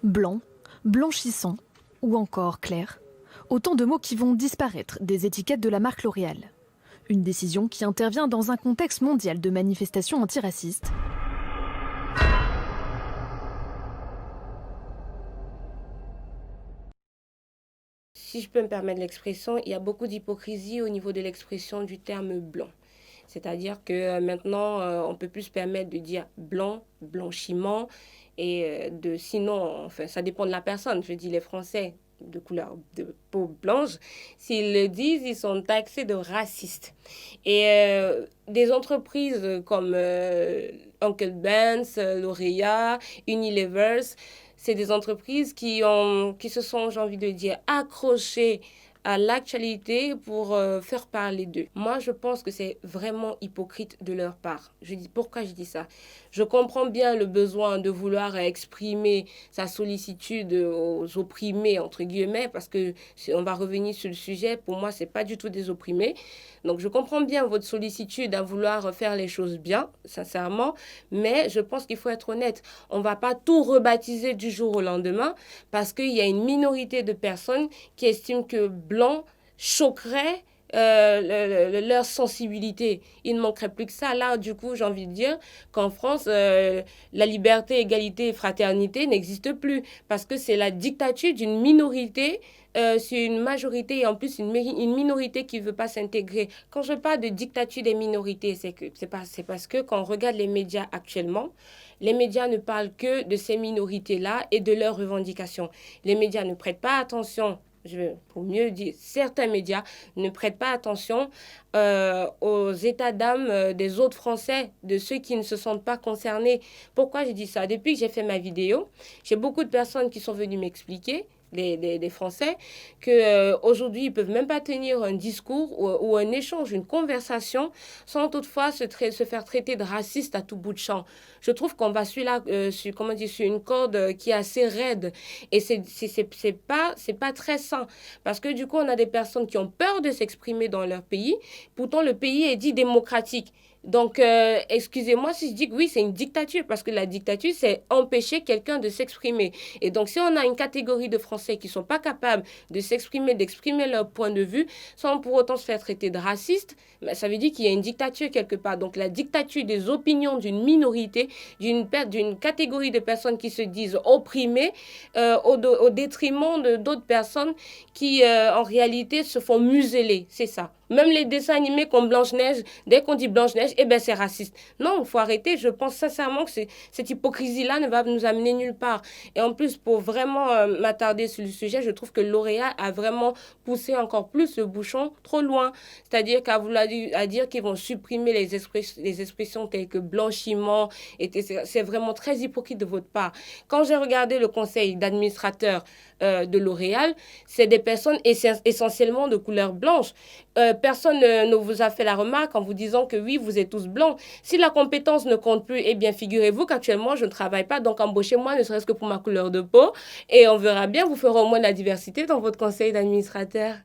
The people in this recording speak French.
Blanc, blanchissant ou encore clair. Autant de mots qui vont disparaître des étiquettes de la marque L'Oréal. Une décision qui intervient dans un contexte mondial de manifestations antiracistes. Si je peux me permettre l'expression, il y a beaucoup d'hypocrisie au niveau de l'expression du terme blanc. C'est-à-dire que maintenant, on ne peut plus se permettre de dire blanc, blanchiment, et sinon, enfin, ça dépend de la personne. Je dis les Français de couleur de peau blanche, s'ils le disent, ils sont taxés de racistes. Et des entreprises comme Uncle Ben's, L'Oréal, Unilever, c'est des entreprises qui se sont, j'ai envie de dire, accrochées à l'actualité pour faire parler d'eux. Moi, je pense que c'est vraiment hypocrite de leur part. Pourquoi je dis ça? Je comprends bien le besoin de vouloir exprimer sa sollicitude aux opprimés, entre guillemets, parce que si on va revenir sur le sujet, pour moi, c'est pas du tout des opprimés. Donc, je comprends bien votre sollicitude à vouloir faire les choses bien, sincèrement, mais je pense qu'il faut être honnête. On va pas tout rebaptiser du jour au lendemain parce qu'il y a une minorité de personnes qui estiment que blanc choquerait leur sensibilité. Il ne manquerait plus que ça. Là, du coup, j'ai envie de dire qu'en France, la liberté, égalité et fraternité n'existe plus parce que c'est la dictature d'une minorité sur une majorité et en plus une minorité qui ne veut pas s'intégrer. Quand je parle de dictature des minorités, c'est parce que quand on regarde les médias actuellement, les médias ne parlent que de ces minorités-là et de leurs revendications. Les médias ne prêtent pas attention, pour mieux dire, certains médias ne prêtent pas attention aux états d'âme des autres Français, de ceux qui ne se sentent pas concernés. Pourquoi j'ai dit ça? Depuis que j'ai fait ma vidéo, j'ai beaucoup de personnes qui sont venues m'expliquer, des Français, qu'aujourd'hui, ils ne peuvent même pas tenir un discours ou un échange, une conversation, sans toutefois se faire traiter de raciste à tout bout de champ. Je trouve qu'on va sur une corde qui est assez raide. Et c'est pas très sain. Parce que du coup, on a des personnes qui ont peur de s'exprimer dans leur pays. Pourtant, le pays est dit démocratique. Donc, excusez-moi si je dis que oui, c'est une dictature, parce que la dictature, c'est empêcher quelqu'un de s'exprimer. Et donc, si on a une catégorie de Français qui ne sont pas capables de s'exprimer, d'exprimer leur point de vue, sans pour autant se faire traiter de racistes, ben, ça veut dire qu'il y a une dictature quelque part. Donc, la dictature des opinions d'une minorité, d'une catégorie de personnes qui se disent opprimées, au détriment d'autres personnes qui, en réalité, se font museler. C'est ça. Même les dessins animés comme Blanche-Neige, dès qu'on dit Blanche-Neige, eh ben c'est raciste. Non, il faut arrêter. Je pense sincèrement que cette hypocrisie-là ne va nous amener nulle part. Et en plus, pour vraiment m'attarder sur le sujet, je trouve que L'Oréal a vraiment poussé encore plus le bouchon trop loin. C'est-à-dire à dire qu'ils vont supprimer les expressions telles que blanchiment. C'est vraiment très hypocrite de votre part. Quand j'ai regardé le conseil d'administrateurs de L'Oréal, c'est des personnes essentiellement de couleur blanche. Personne ne vous a fait la remarque en vous disant que oui, vous êtes tous blancs. Si la compétence ne compte plus, eh bien, figurez-vous qu'actuellement, je ne travaille pas, donc embauchez-moi, ne serait-ce que pour ma couleur de peau, et on verra bien, vous ferez au moins de la diversité dans votre conseil d'administrateur.